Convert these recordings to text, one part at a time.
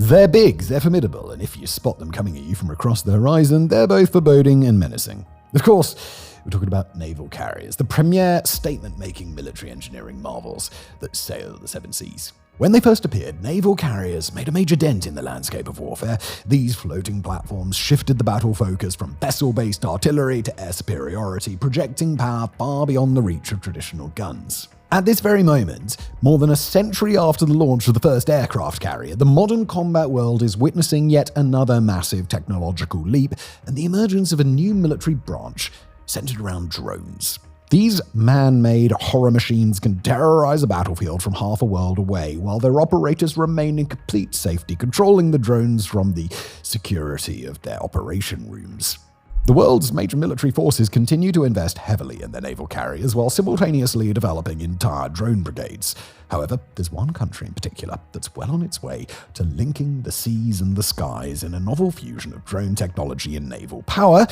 They're big, they're formidable, and if you spot them coming at you from across the horizon, they're both foreboding and menacing. Of course, we're talking about naval carriers, the premier statement-making military engineering marvels that sail the seven seas. When they first appeared, naval carriers made a major dent in the landscape of warfare. These floating platforms shifted the battle focus from vessel-based artillery to air superiority, projecting power far beyond the reach of traditional guns. At this very moment, more than a century after the launch of the first aircraft carrier, the modern combat world is witnessing yet another massive technological leap and the emergence of a new military branch centered around drones. These man-made horror machines can terrorize a battlefield from half a world away, while their operators remain in complete safety, controlling the drones from the security of their operation rooms. The world's major military forces continue to invest heavily in their naval carriers while simultaneously developing entire drone brigades. However, there's one country in particular that's well on its way to linking the seas and the skies in a novel fusion of drone technology and naval power,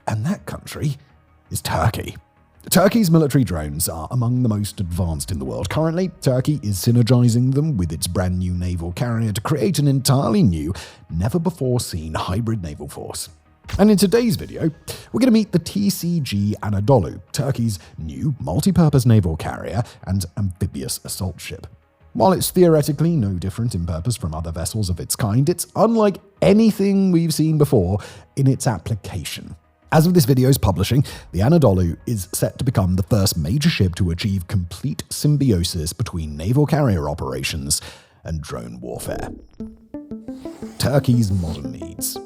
and that country is Turkey. Turkey's military drones are among the most advanced in the world. Currently, Turkey is synergizing them with its brand new naval carrier to create an entirely new, never-before-seen hybrid naval force. And in today's video, we're going to meet the TCG Anadolu, Turkey's new multi-purpose naval carrier and amphibious assault ship. While it's theoretically no different in purpose from other vessels of its kind, it's unlike anything we've seen before in its application. As of this video's publishing, the Anadolu is set to become the first major ship to achieve complete symbiosis between naval carrier operations and drone warfare. Turkey's modern needs.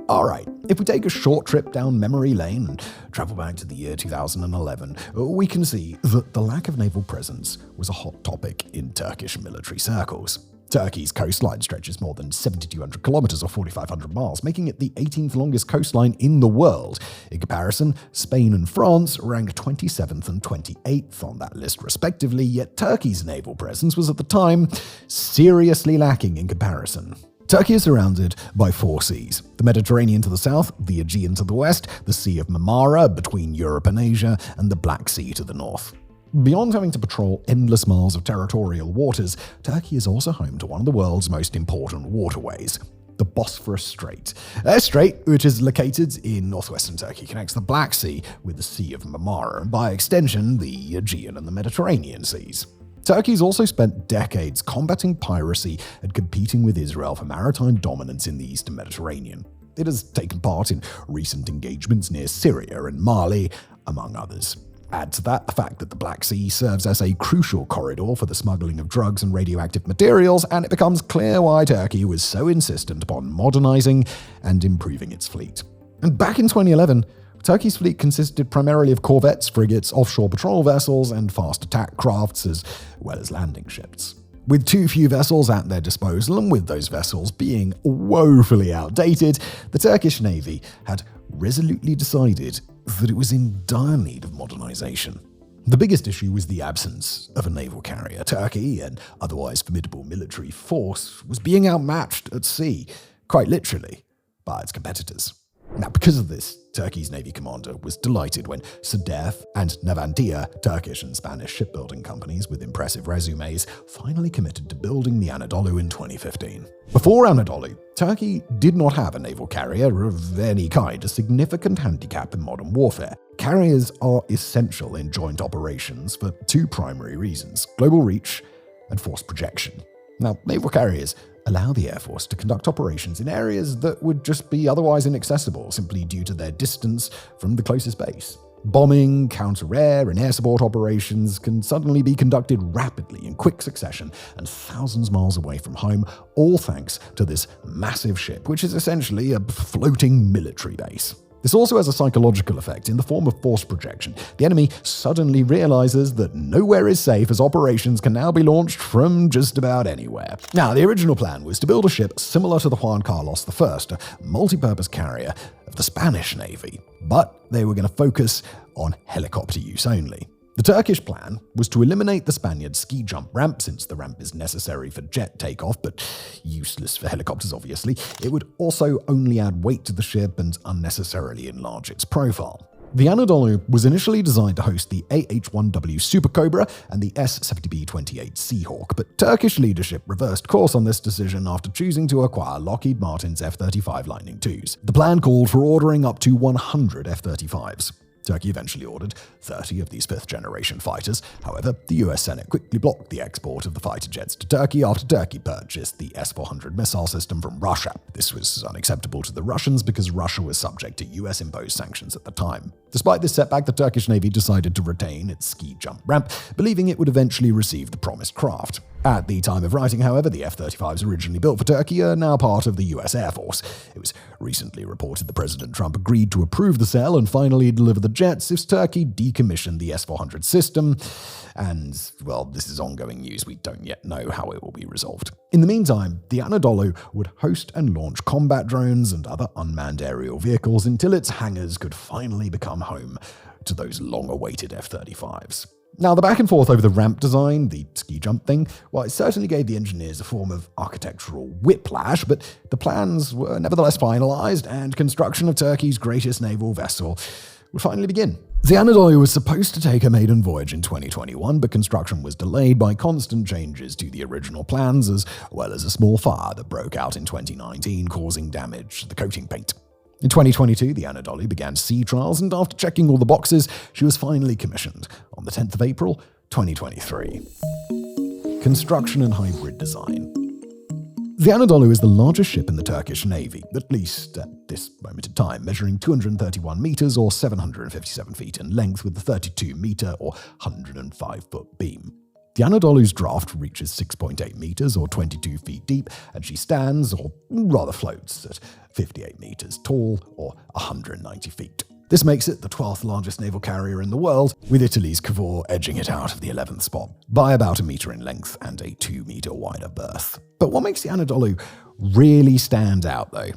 Alright, if we take a short trip down memory lane and travel back to the year 2011, we can see that the lack of naval presence was a hot topic in Turkish military circles. Turkey's coastline stretches more than 7,200 kilometers or 4,500 miles, making it the 18th longest coastline in the world. In comparison, Spain and France ranked 27th and 28th on that list respectively, yet Turkey's naval presence was at the time seriously lacking in comparison. Turkey is surrounded by four seas: the Mediterranean to the south, the Aegean to the west, the Sea of Marmara between Europe and Asia, and the Black Sea to the north. Beyond having to patrol endless miles of territorial waters, Turkey is also home to one of the world's most important waterways, the Bosphorus Strait. A strait, which is located in northwestern Turkey, connects the Black Sea with the Sea of Marmara, and by extension, the Aegean and the Mediterranean seas. Turkey's also spent decades combating piracy and competing with Israel for maritime dominance in the eastern Mediterranean. It has taken part in recent engagements near Syria and Mali, among others. Add to that the fact that the Black Sea serves as a crucial corridor for the smuggling of drugs and radioactive materials, and it becomes clear why Turkey was so insistent upon modernizing and improving its fleet. And back in 2011, Turkey's fleet consisted primarily of corvettes, frigates, offshore patrol vessels, and fast attack crafts, as well as landing ships. With too few vessels at their disposal, and with those vessels being woefully outdated, the Turkish Navy had resolutely decided that it was in dire need of modernization. The biggest issue was the absence of a naval carrier. Turkey, an otherwise formidable military force, was being outmatched at sea, quite literally, by its competitors. Now, because of this, Turkey's Navy commander was delighted when Sedef and Navantia, Turkish and Spanish shipbuilding companies with impressive resumes, finally committed to building the Anadolu in 2015. Before Anadolu, Turkey did not have a naval carrier of any kind, a significant handicap in modern warfare. Carriers are essential in joint operations for two primary reasons: global reach and force projection. Now, naval carriers allow the Air Force to conduct operations in areas that would just be otherwise inaccessible simply due to their distance from the closest base. Bombing, counter-air, and air support operations can suddenly be conducted rapidly in quick succession and thousands of miles away from home, all thanks to this massive ship, which is essentially a floating military base. This also has a psychological effect in the form of force projection. The enemy suddenly realizes that nowhere is safe, as operations can now be launched from just about anywhere. Now, the original plan was to build a ship similar to the Juan Carlos I, a multi-purpose carrier of the Spanish Navy, but they were going to focus on helicopter use only. The Turkish plan was to eliminate the Spaniards' ski jump ramp, since the ramp is necessary for jet takeoff, but useless for helicopters, obviously. It would also only add weight to the ship and unnecessarily enlarge its profile. The Anadolu was initially designed to host the AH-1W Super Cobra and the S-70B-28 Seahawk, but Turkish leadership reversed course on this decision after choosing to acquire Lockheed Martin's F-35 Lightning IIs. The plan called for ordering up to 100 F-35s. Turkey eventually ordered 30 of these fifth-generation fighters. However, the US Senate quickly blocked the export of the fighter jets to Turkey after Turkey purchased the S-400 missile system from Russia. This was unacceptable to the Russians because Russia was subject to US-imposed sanctions at the time. Despite this setback, the Turkish Navy decided to retain its ski jump ramp, believing it would eventually receive the promised craft. At the time of writing, however, the F-35s originally built for Turkey are now part of the US Air Force. It was recently reported that President Trump agreed to approve the sale and finally deliver the jets if Turkey decommissioned the S-400 system. And, well, this is ongoing news. We don't yet know how it will be resolved. In the meantime, the Anadolu would host and launch combat drones and other unmanned aerial vehicles until its hangars could finally become home to those long-awaited F-35s. Now, the back and forth over the ramp design, the ski jump thing, well, it certainly gave the engineers a form of architectural whiplash, but the plans were nevertheless finalized, and construction of Turkey's greatest naval vessel would finally begin. The Anadolu was supposed to take a maiden voyage in 2021, but construction was delayed by constant changes to the original plans, as well as a small fire that broke out in 2019, causing damage to the coating paint. In 2022, the Anadolu began sea trials, and after checking all the boxes, she was finally commissioned on the 10th of April, 2023. Construction and hybrid design. The Anadolu is the largest ship in the Turkish Navy, at least at this moment in time, measuring 231 meters or 757 feet in length with a 32-meter or 105-foot beam. The Anadolu's draft reaches 6.8 meters or 22 feet deep, and she stands, or rather floats, at 58 meters tall or 190 feet. This makes it the 12th largest naval carrier in the world, with Italy's Cavour edging it out of the 11th spot by about a meter in length and a 2-meter wider berth. But what makes the Anadolu really stand out, though?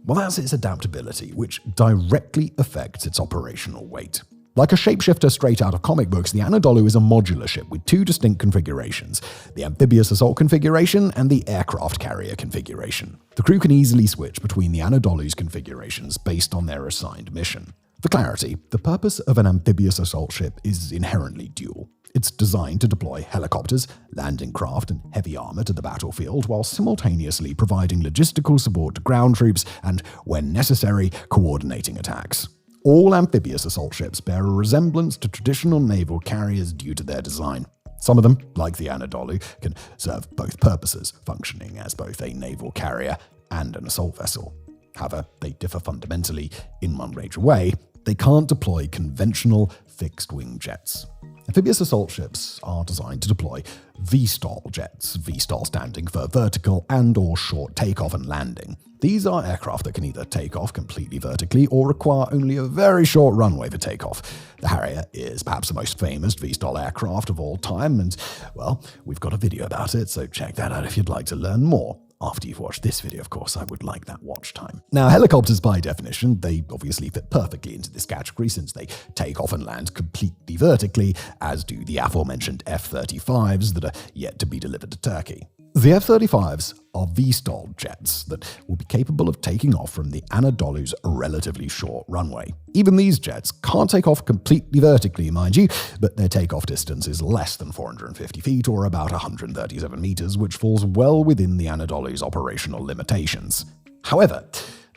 Well, that's its adaptability, which directly affects its operational weight. Like a shapeshifter straight out of comic books, the Anadolu is a modular ship with two distinct configurations, the amphibious assault configuration and the aircraft carrier configuration. The crew can easily switch between the Anadolu's configurations based on their assigned mission. For clarity, the purpose of an amphibious assault ship is inherently dual. It's designed to deploy helicopters, landing craft, and heavy armor to the battlefield while simultaneously providing logistical support to ground troops and, when necessary, coordinating attacks. All amphibious assault ships bear a resemblance to traditional naval carriers due to their design. Some of them, like the Anadolu, can serve both purposes, functioning as both a naval carrier and an assault vessel. However, they differ fundamentally in one major way. They can't deploy conventional fixed-wing jets. Amphibious assault ships are designed to deploy VSTOL jets, VSTOL standing for vertical and/or short takeoff and landing. These are aircraft that can either take off completely vertically or require only a very short runway for takeoff. The Harrier is perhaps the most famous VSTOL aircraft of all time, and, well, we've got a video about it, so check that out if you'd like to learn more. After you've watched this video, of course, I would like that watch time. Now, helicopters, by definition, they obviously fit perfectly into this category since they take off and land completely vertically, as do the aforementioned F-35s that are yet to be delivered to Turkey. The F-35s are VSTOL jets that will be capable of taking off from the Anadolu's relatively short runway. Even these jets can't take off completely vertically, mind you, but their takeoff distance is less than 450 feet or about 137 meters, which falls well within the Anadolu's operational limitations. However,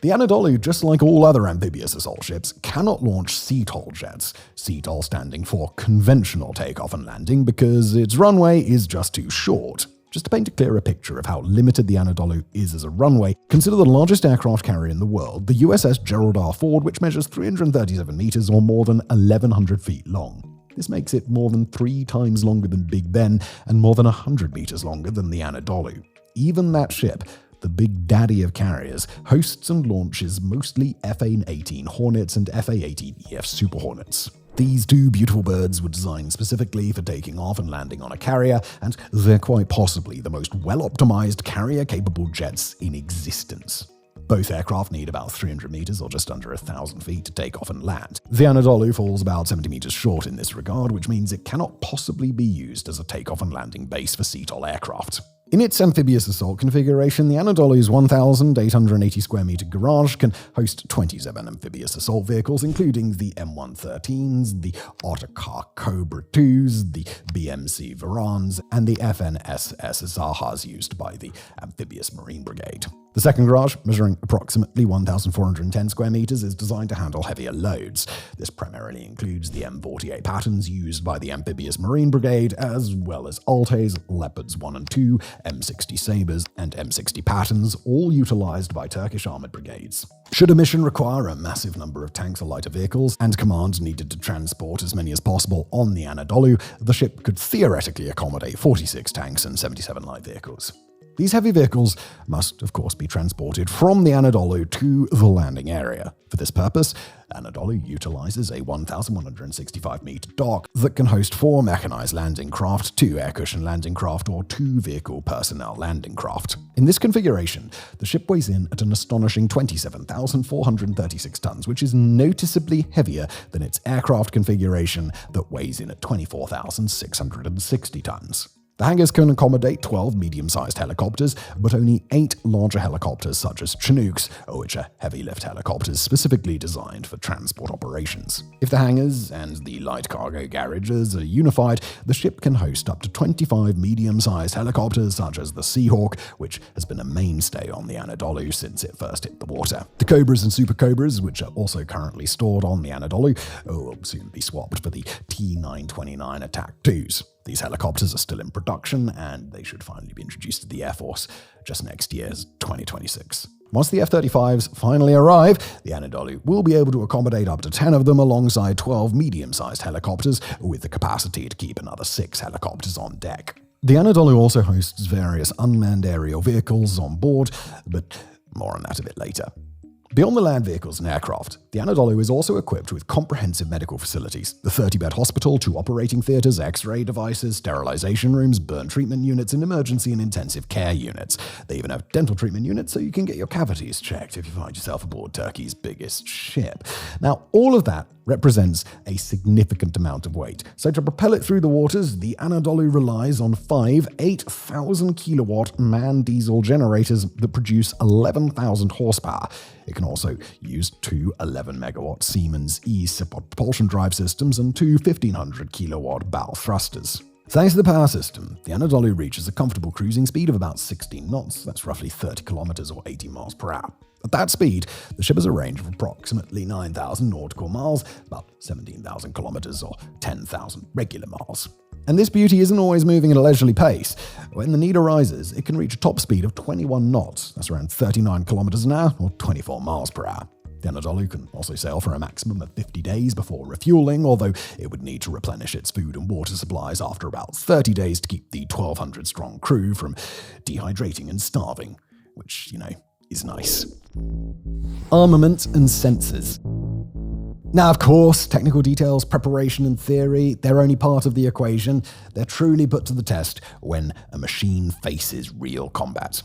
the Anadolu, just like all other amphibious assault ships, cannot launch CTOL jets, CTOL standing for conventional takeoff and landing, because its runway is just too short. Just to paint a clearer picture of how limited the Anadolu is as a runway, consider the largest aircraft carrier in the world, the USS Gerald R. Ford, which measures 337 meters or more than 1,100 feet long. This makes it more than 3 times longer than Big Ben and more than 100 meters longer than the Anadolu. Even that ship, the big daddy of carriers, hosts and launches mostly F-A-18 Hornets and F-A-18EF Super Hornets. These two beautiful birds were designed specifically for taking off and landing on a carrier, and they're quite possibly the most well-optimized carrier-capable jets in existence. Both aircraft need about 300 meters or just under 1,000 feet to take off and land. The Anadolu falls about 70 meters short in this regard, which means it cannot possibly be used as a takeoff and landing base for CTOL aircraft. In its amphibious assault configuration, the Anadolu's 1,880 square meter garage can host 27 amphibious assault vehicles, including the M113s, the Ottokar Cobra IIs, the BMC Varans, and the FNSS Zahas used by the Amphibious Marine Brigade. The second garage, measuring approximately 1,410 square meters, is designed to handle heavier loads. This primarily includes the M48 Patterns used by the Amphibious Marine Brigade, as well as Altes, Leopards 1 and 2, M60 Sabres, and M60 Patterns, all utilized by Turkish armored brigades. Should a mission require a massive number of tanks or lighter vehicles, and command needed to transport as many as possible on the Anadolu, the ship could theoretically accommodate 46 tanks and 77 light vehicles. These heavy vehicles must, of course, be transported from the Anadolu to the landing area. For this purpose, Anadolu utilizes a 1,165-meter dock that can host 4 mechanized landing craft, 2 air-cushion landing craft, or 2 vehicle personnel landing craft. In this configuration, the ship weighs in at an astonishing 27,436 tons, which is noticeably heavier than its aircraft configuration that weighs in at 24,660 tons. The hangars can accommodate 12 medium-sized helicopters, but only 8 larger helicopters such as Chinooks, which are heavy-lift helicopters specifically designed for transport operations. If the hangars and the light cargo garages are unified, the ship can host up to 25 medium-sized helicopters such as the Seahawk, which has been a mainstay on the Anadolu since it first hit the water. The Cobras and Super Cobras, which are also currently stored on the Anadolu, will soon be swapped for the T-929 Attack IIs. These helicopters are still in production, and they should finally be introduced to the Air Force just next year, 2026. Once the F-35s finally arrive, the Anadolu will be able to accommodate up to 10 of them alongside 12 medium-sized helicopters, with the capacity to keep another 6 helicopters on deck. The Anadolu also hosts various unmanned aerial vehicles on board, but more on that a bit later. Beyond the land vehicles and aircraft, the Anadolu is also equipped with comprehensive medical facilities: the 30-bed hospital, 2 operating theaters, X-ray devices, sterilization rooms, burn treatment units, and emergency and intensive care units. They even have dental treatment units so you can get your cavities checked if you find yourself aboard Turkey's biggest ship. Now, all of that represents a significant amount of weight. So to propel it through the waters, the Anadolu relies on 5 8,000-kilowatt manned diesel generators that produce 11,000 horsepower. It can also use 2 11-megawatt Siemens E-Sipot propulsion drive systems and 2 1,500-kilowatt bow thrusters. Thanks to the power system, the Anadolu reaches a comfortable cruising speed of about 16 knots, that's roughly 30 kilometers or 80 miles per hour. At that speed, the ship has a range of approximately 9,000 nautical miles, about 17,000 kilometers or 10,000 regular miles. And this beauty isn't always moving at a leisurely pace. When the need arises, it can reach a top speed of 21 knots, that's around 39 kilometers an hour or 24 miles per hour. The Anadolu can also sail for a maximum of 50 days before refueling, although it would need to replenish its food and water supplies after about 30 days to keep the 1,200-strong crew from dehydrating and starving, which, is nice. Armament and Sensors. Now, of course, technical details, preparation, and theory, they're only part of the equation. They're truly put to the test when a machine faces real combat.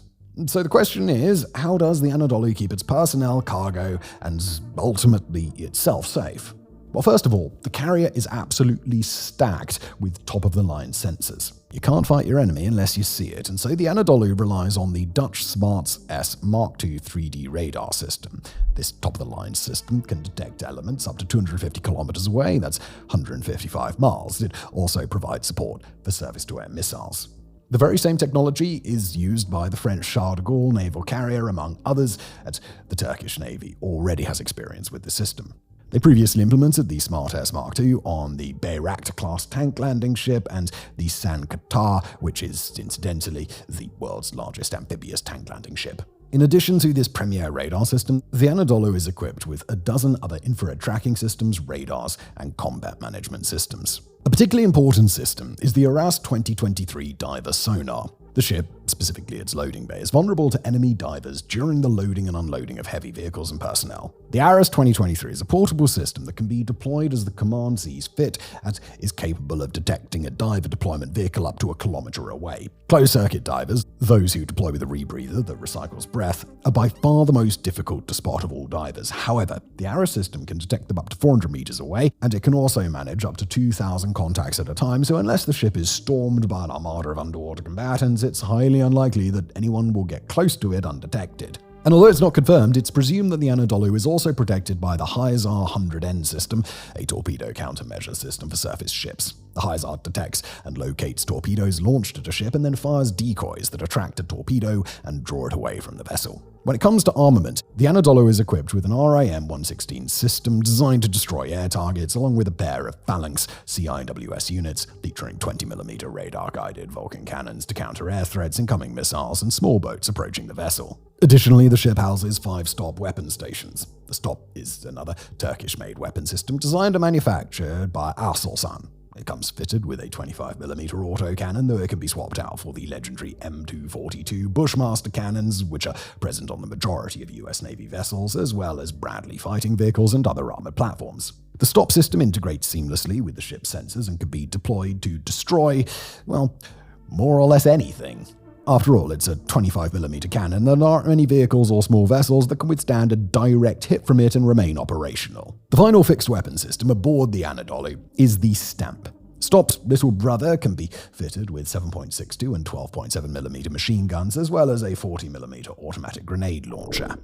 So the question is, how does the Anadolu keep its personnel, cargo, and ultimately itself safe? Well, first of all, the carrier is absolutely stacked with top-of-the-line sensors. You can't fight your enemy unless you see it, and so the Anadolu relies on the Dutch Smarts S Mark II 3D radar system. This top-of-the-line system can detect elements up to 250 kilometers away, that's 155 miles. It also provides support for surface-to-air missiles. The very same technology is used by the French Charles de Gaulle naval carrier, among others, and the Turkish Navy already has experience with the system. They previously implemented the Smart S Mark II on the Bayraktar-class tank landing ship and the San Qatar, which is, incidentally, the world's largest amphibious tank landing ship. In addition to this premier radar system, the Anadolu is equipped with a dozen other infrared tracking systems, radars, and combat management systems. A particularly important system is the ARAS 2023 diver sonar. The ship, specifically its loading bay, is vulnerable to enemy divers during the loading and unloading of heavy vehicles and personnel. The ARAS 2023 is a portable system that can be deployed as the command sees fit and is capable of detecting a diver deployment vehicle up to a kilometer away. Closed-circuit divers, those who deploy with a rebreather that recycles breath, are by far the most difficult to spot of all divers. However, the ARAS system can detect them up to 400 meters away, and it can also manage up to 2,000 contacts at a time, so unless the ship is stormed by an armada of underwater combatants, it's highly extremely unlikely that anyone will get close to it undetected. And although it's not confirmed, it's presumed that the Anadolu is also protected by the HISAR 100N system, a torpedo countermeasure system for surface ships. The HISAR detects and locates torpedoes launched at a ship and then fires decoys that attract a torpedo and draw it away from the vessel. When it comes to armament, the Anadolu is equipped with an RIM-116 system designed to destroy air targets, along with a pair of Phalanx CIWS units featuring 20mm radar-guided Vulcan cannons to counter air threats, incoming missiles, and small boats approaching the vessel. Additionally, the ship houses 5 stop weapon stations. The stop is another Turkish-made weapon system designed and manufactured by Aselsan. It comes fitted with a 25mm autocannon, though it can be swapped out for the legendary M242 Bushmaster cannons, which are present on the majority of US Navy vessels, as well as Bradley fighting vehicles and other armored platforms. The stop system integrates seamlessly with the ship's sensors and can be deployed to destroy, well, more or less anything. After all, it's a 25mm cannon, and there aren't many vehicles or small vessels that can withstand a direct hit from it and remain operational. The final fixed weapon system aboard the Anadolu is the Stamp. Stop's little brother can be fitted with 7.62 and 12.7mm machine guns, as well as a 40mm automatic grenade launcher.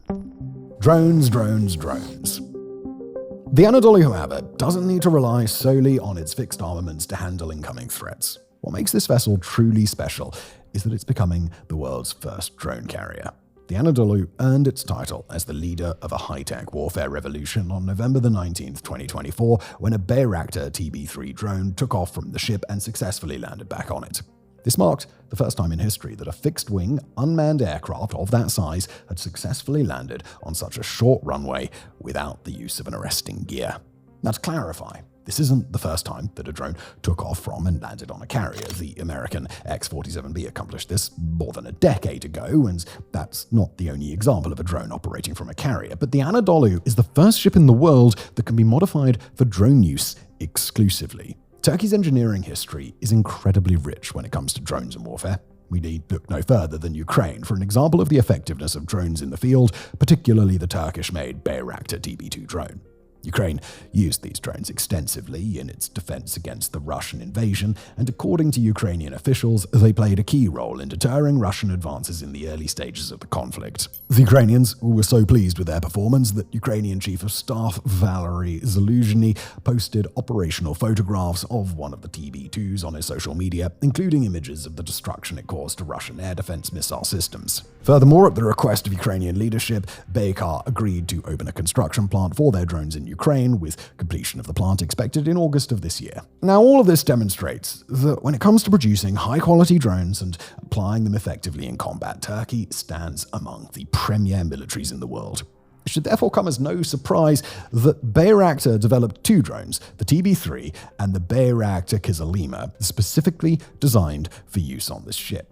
Drones. The Anadolu, however, doesn't need to rely solely on its fixed armaments to handle incoming threats. What makes this vessel truly special is that it's becoming the world's first drone carrier. The Anadolu earned its title as the leader of a high-tech warfare revolution on November 19, 2024, when a Bayraktar TB3 drone took off from the ship and successfully landed back on it. This marked the first time in history that a fixed-wing, unmanned aircraft of that size had successfully landed on such a short runway without the use of an arresting gear. Now, to clarify, this isn't the first time that a drone took off from and landed on a carrier. The American X-47B accomplished this more than a decade ago, and that's not the only example of a drone operating from a carrier. But the Anadolu is the first ship in the world that can be modified for drone use exclusively. Turkey's engineering history is incredibly rich when it comes to drones and warfare. We need look no further than Ukraine for an example of the effectiveness of drones in the field, particularly the Turkish-made Bayraktar TB2 drone. Ukraine used these drones extensively in its defense against the Russian invasion, and according to Ukrainian officials, they played a key role in deterring Russian advances in the early stages of the conflict. The Ukrainians were so pleased with their performance that Ukrainian Chief of Staff Valery Zaluzhny posted operational photographs of one of the TB2s on his social media, including images of the destruction it caused to Russian air defense missile systems. Furthermore, at the request of Ukrainian leadership, Baykar agreed to open a construction plant for their drones in Ukraine, with completion of the plant expected in August of this year. Now, all of this demonstrates that when it comes to producing high-quality drones and applying them effectively in combat, Turkey stands among the premier militaries in the world. It should therefore come as no surprise that Bayraktar developed 2 drones, the TB3 and the Bayraktar Kızılelma, specifically designed for use on this ship.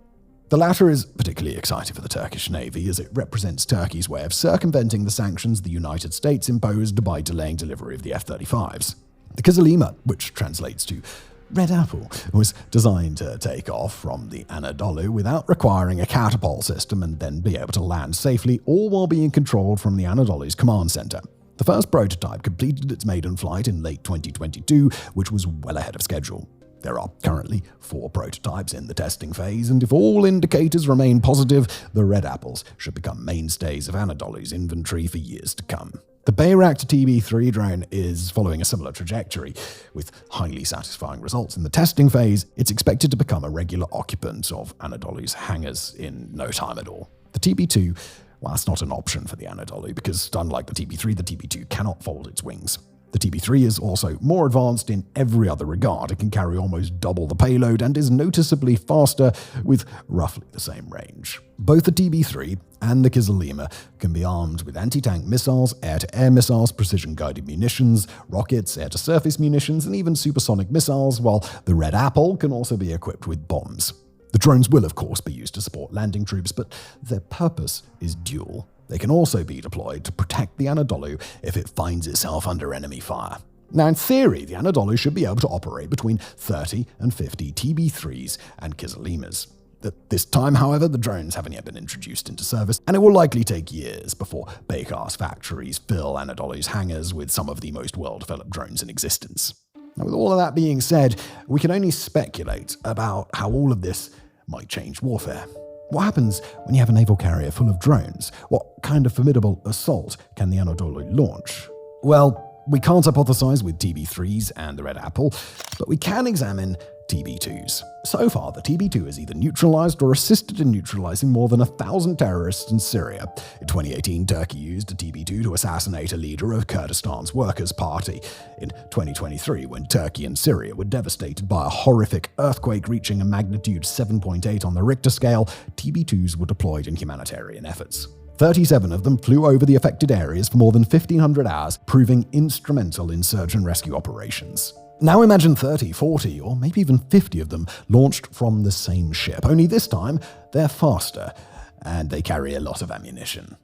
The latter is particularly exciting for the Turkish Navy, as it represents Turkey's way of circumventing the sanctions the United States imposed by delaying delivery of the F-35s. The Kızılelma, which translates to Red Apple, was designed to take off from the Anadolu without requiring a catapult system and then be able to land safely, all while being controlled from the Anadolu's command center. The first prototype completed its maiden flight in late 2022, which was well ahead of schedule. There are currently 4 prototypes in the testing phase, and if all indicators remain positive, the Red Apples should become mainstays of Anadolu's inventory for years to come. The Bayraktar TB3 drone is following a similar trajectory. With highly satisfying results in the testing phase, it's expected to become a regular occupant of Anadolu's hangars in no time at all. The TB2, well, that's not an option for the Anadolu, because unlike the TB3, the TB2 cannot fold its wings. The TB3 is also more advanced in every other regard. It can carry almost double the payload and is noticeably faster with roughly the same range. Both the TB3 and the Kızılelma can be armed with anti-tank missiles, air-to-air missiles, precision-guided munitions, rockets, air-to-surface munitions, and even supersonic missiles, while the Red Apple can also be equipped with bombs. The drones will, of course, be used to support landing troops, but their purpose is dual. They can also be deployed to protect the Anadolu if it finds itself under enemy fire. Now, in theory, the Anadolu should be able to operate between 30 and 50 TB3s and Kızılelmas. At this time, however, the drones haven't yet been introduced into service, and it will likely take years before Baykar's factories fill Anadolu's hangars with some of the most well-developed drones in existence. Now, with all of that being said, we can only speculate about how all of this might change warfare. What happens when you have a naval carrier full of drones? What kind of formidable assault can the Anadolu launch? Well, we can't hypothesize with TB3s and the Red Apple, but we can examine TB2s. So far, the TB2 has either neutralized or assisted in neutralizing more than 1,000 terrorists in Syria. In 2018, Turkey used a TB2 to assassinate a leader of Kurdistan's Workers' Party. In 2023, when Turkey and Syria were devastated by a horrific earthquake reaching a magnitude 7.8 on the Richter scale, TB2s were deployed in humanitarian efforts. 37 of them flew over the affected areas for more than 1,500 hours, proving instrumental in search and rescue operations. Now imagine 30, 40, or maybe even 50 of them launched from the same ship, only this time they're faster, and they carry a lot of ammunition.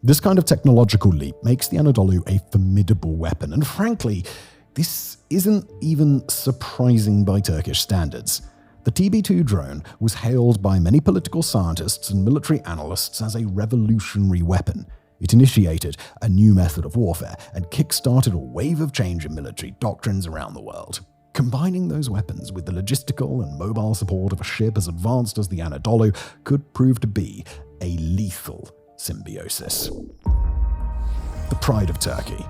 This kind of technological leap makes the Anadolu a formidable weapon, and frankly, this isn't even surprising by Turkish standards. The TB2 drone was hailed by many political scientists and military analysts as a revolutionary weapon. It initiated a new method of warfare and kick-started a wave of change in military doctrines around the world. Combining those weapons with the logistical and mobile support of a ship as advanced as the Anadolu could prove to be a lethal symbiosis. The pride of Turkey.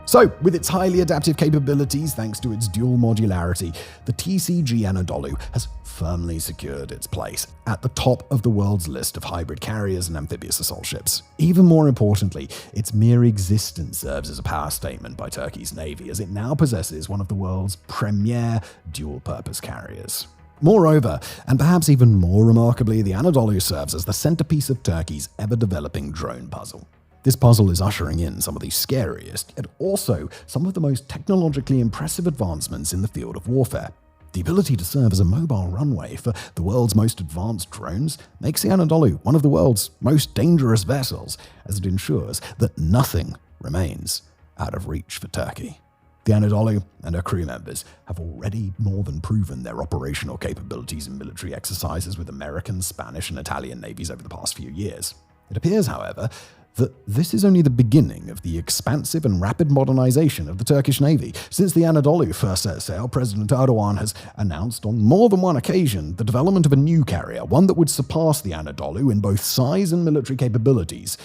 So, with its highly adaptive capabilities thanks to its dual modularity, the TCG Anadolu has firmly secured its place at the top of the world's list of hybrid carriers and amphibious assault ships. Even more importantly, its mere existence serves as a power statement by Turkey's navy, as it now possesses one of the world's premier dual-purpose carriers. Moreover, and perhaps even more remarkably, the Anadolu serves as the centerpiece of Turkey's ever-developing drone puzzle. This puzzle is ushering in some of the scariest, yet also some of the most technologically impressive advancements in the field of warfare. The ability to serve as a mobile runway for the world's most advanced drones makes the Anadolu one of the world's most dangerous vessels, as it ensures that nothing remains out of reach for Turkey. The Anadolu and her crew members have already more than proven their operational capabilities in military exercises with American, Spanish, and Italian navies over the past few years. It appears, however, that this is only the beginning of the expansive and rapid modernization of the Turkish Navy. Since the Anadolu first set sail, President Erdogan has announced on more than one occasion the development of a new carrier, one that would surpass the Anadolu in both size and military capabilities.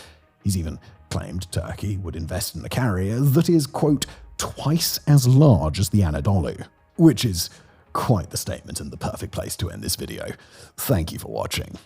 He's even claimed Turkey would invest in a carrier that is, quote, twice as large as the Anadolu, which is quite the statement and the perfect place to end this video. Thank you for watching.